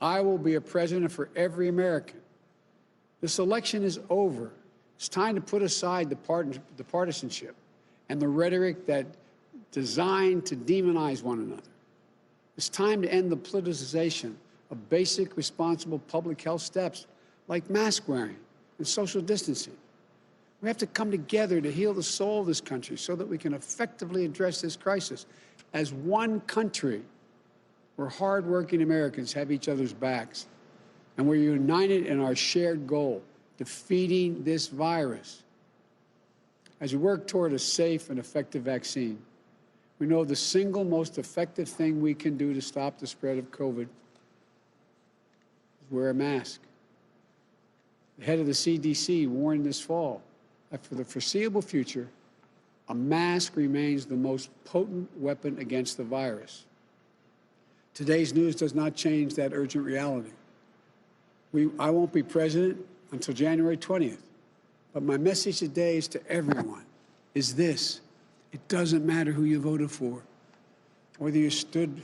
I will be a president for every American. This election is over. It's time to put aside the partisanship and the rhetoric that designed to demonize one another. It's time to end the politicization of basic, responsible public health steps like mask wearing and social distancing. We have to come together to heal the soul of this country so that we can effectively address this crisis as one country where hardworking Americans have each other's backs and we're united in our shared goal, defeating this virus. As we work toward a safe and effective vaccine, we know the single most effective thing we can do to stop the spread of COVID is wear a mask. The head of the CDC warned this fall that for the foreseeable future, a mask remains the most potent weapon against the virus. Today's news does not change that urgent reality. I won't be president until January 20th, but my message today is to everyone is this: it doesn't matter who you voted for, whether you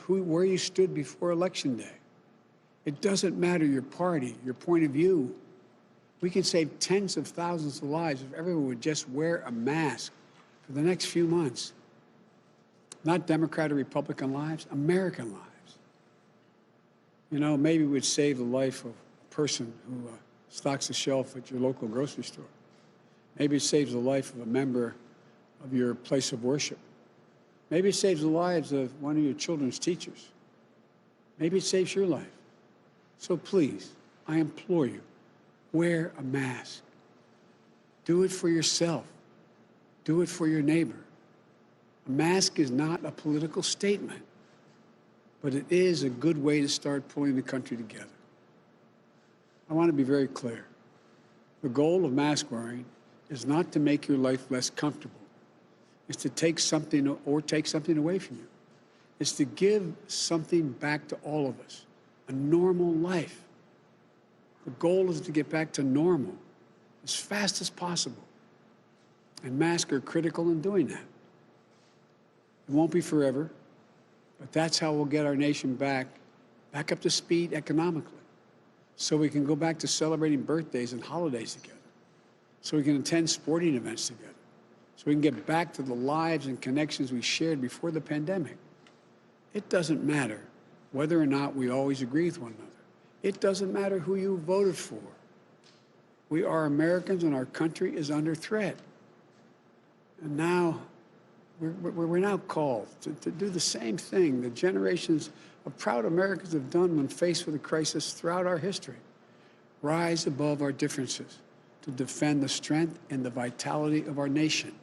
where you stood before Election Day. It doesn't matter your party, your point of view. We can save tens of thousands of lives if everyone would just wear a mask for the next few months. Not Democrat or Republican lives, American lives. You know, maybe we'd save the life of a person who stocks a shelf at your local grocery store. Maybe it saves the life of a member of your place of worship. Maybe it saves the lives of one of your children's teachers. Maybe it saves your life. So please, I implore you, wear a mask. Do it for yourself. Do it for your neighbor. A mask is not a political statement, but it is a good way to start pulling the country together. I want to be very clear. The goal of mask wearing is not to make your life less comfortable. It's to take something away from you. It's to give something back to all of us, a normal life. The goal is to get back to normal as fast as possible. And masks are critical in doing that. It won't be forever, but that's how we'll get our nation back up to speed economically, so we can go back to celebrating birthdays and holidays together, so we can attend sporting events together, so we can get back to the lives and connections we shared before the pandemic. It doesn't matter whether or not we always agree with one another. It doesn't matter who you voted for. We are Americans, and our country is under threat. And now, we're now called to do the same thing that generations of proud Americans have done when faced with a crisis throughout our history. Rise above our differences to defend the strength and the vitality of our nation.